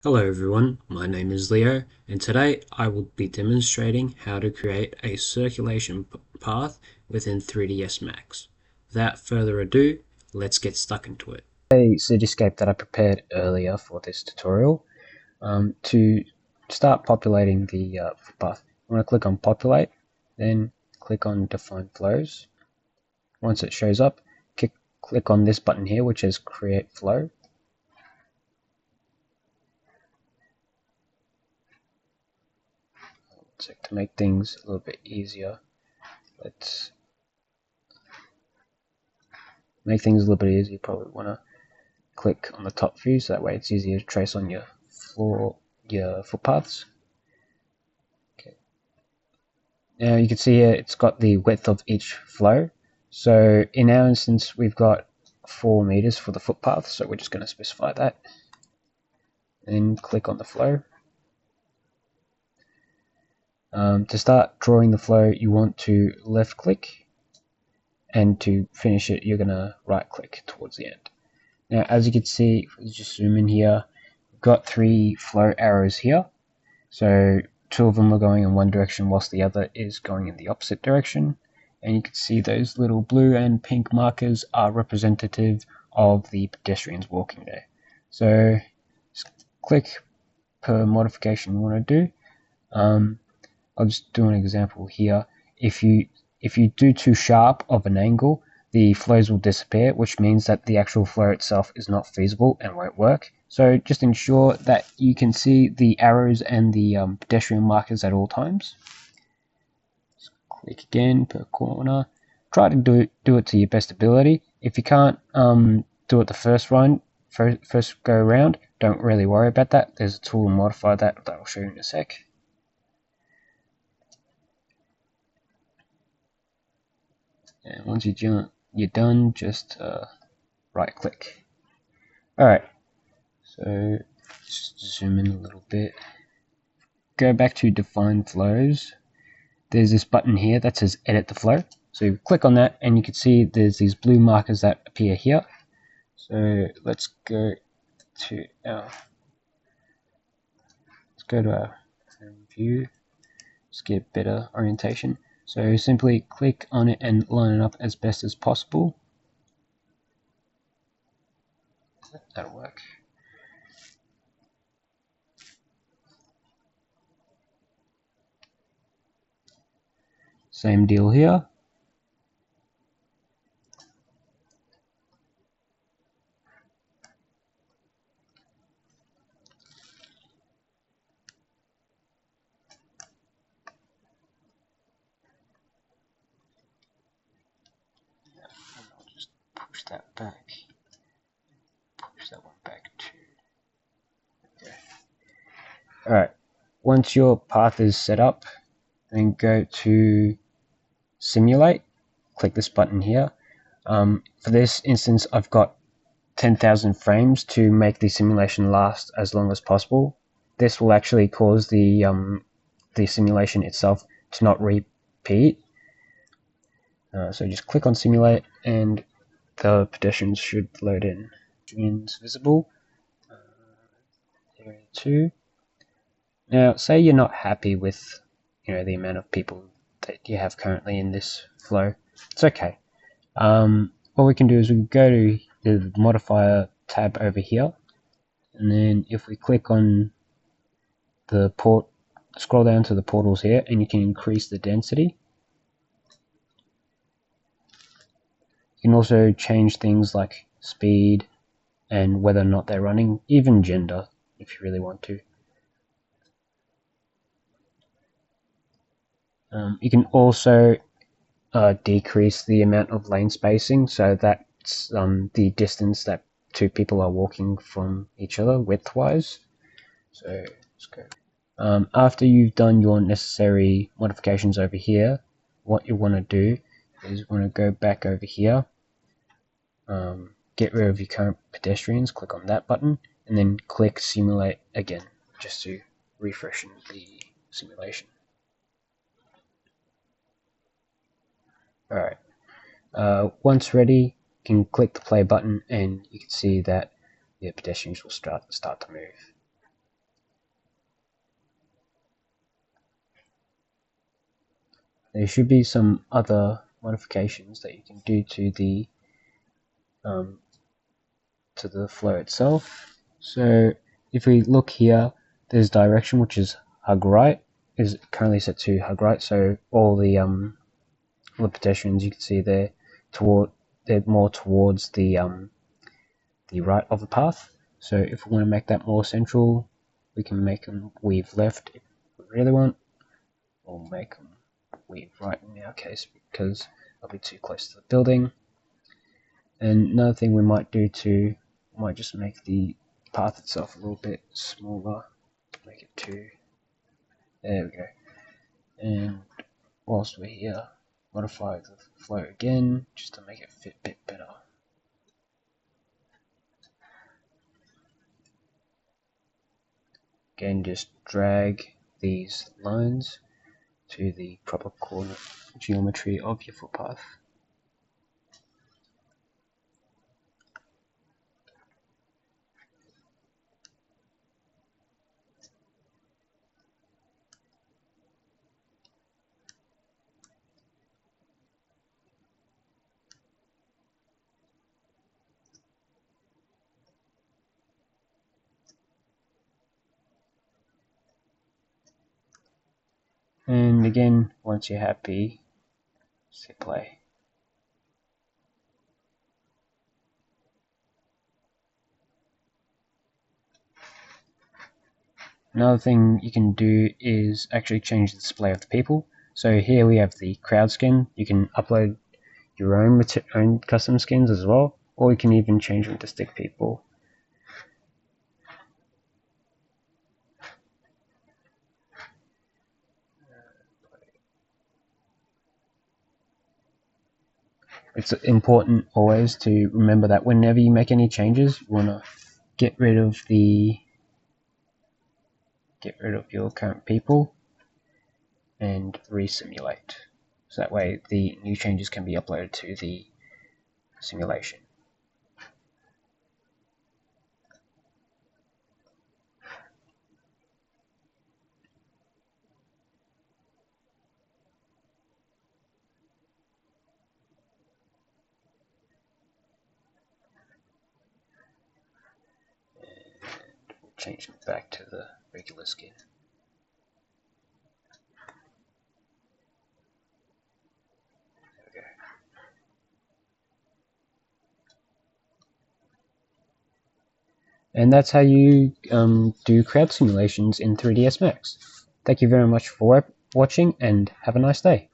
Hello everyone, my name is Leo, and today I will be demonstrating how to create a circulation path within 3ds Max. Without further ado, let's get stuck into it. A cityscape that I prepared earlier for this tutorial. To start populating the footpath, you want to click on populate, then click on define flows. Once it shows up, click on this button here which is create flow. So to make things a little bit easier, let's make things a little bit easier. You probably want to click on the top view so that way it's easier to trace on your footpaths. Okay. Now you can see here it's got the width of each flow. So in our instance we've got 4 meters for the footpath, so we're just going to specify that. Then click on the flow. To start drawing the flow, you want to left click, and to finish it you're going to right click towards the end. Now as you can see, if we just zoom in here, we've got 3 flow arrows here. So 2 of them are going in one direction whilst the other is going in the opposite direction. And you can see those little blue and pink markers are representative of the pedestrians walking there. So just click per modification you want to do. I'll just do an example here. If you do too sharp of an angle, the flows will disappear, which means that the actual flow itself is not feasible and won't work. So just ensure that you can see the arrows and the pedestrian markers at all times. Just click again per corner. Try to do it to your best ability. If you can't do it the first go around, don't really worry about that. There's a tool to modify that I'll show you in a sec. And once you're done, just right click. Alright, so just zoom in a little bit. Go back to define flows. There's this button here that says edit the flow. So you click on that and you can see there's these blue markers that appear here. So let's go to our view. Just get better orientation. So simply click on it and line it up as best as possible. That'll work. Same deal here. I'll just push that back. Push that one back too. Okay. Alright. Once your path is set up, then go to simulate. Click this button here. For this instance, I've got 10,000 frames to make the simulation last as long as possible. This will actually cause the simulation itself to not repeat. So just click on simulate and the pedestrians should load in. Pedestrians visible. Area 2. Now say you're not happy with the amount of people that you have currently in this flow. It's okay. What we can do is we can go to the modifier tab over here, and then if we click on the port, scroll down to the portals here, and you can increase the density. You can also change things like speed and whether or not they're running, even gender if you really want to. You can also decrease the amount of lane spacing, so that's the distance that 2 people are walking from each other widthwise. So let's go. After you've done your necessary modifications over here, what you want to do is you want to go back over here, get rid of your current pedestrians, click on that button, and then click simulate again, just to refresh the simulation. Alright, once ready, you can click the play button and you can see that the pedestrians will start to move. there should be some other modifications that you can do to the flow itself. So if we look here, there's direction, which is hug right, is currently set to hug right. So all the pedestrians you can see there they're more towards the right of the path. So if we want to make that more central, we can make them weave left if we really want, or make them weave right in our case because they'll be too close to the building. And another thing we might do too, might just make the path itself a little bit smaller, make it to, there we go. And whilst we're here, modify the flow again just to make it fit a bit better. Again, just drag these lines to the proper coordinate geometry of your footpath. And again, once you're happy, say play. Another thing you can do is actually change the display of the people. So here we have the crowd skin. You can upload your own custom skins as well, or you can even change them to stick people. It's important always to remember that whenever you make any changes, you want to get rid of your current people and resimulate. So that way the new changes can be uploaded to the simulation. Change it back to the regular skin. There we go. And that's how you do crowd simulations in 3ds Max. Thank you very much for watching and have a nice day.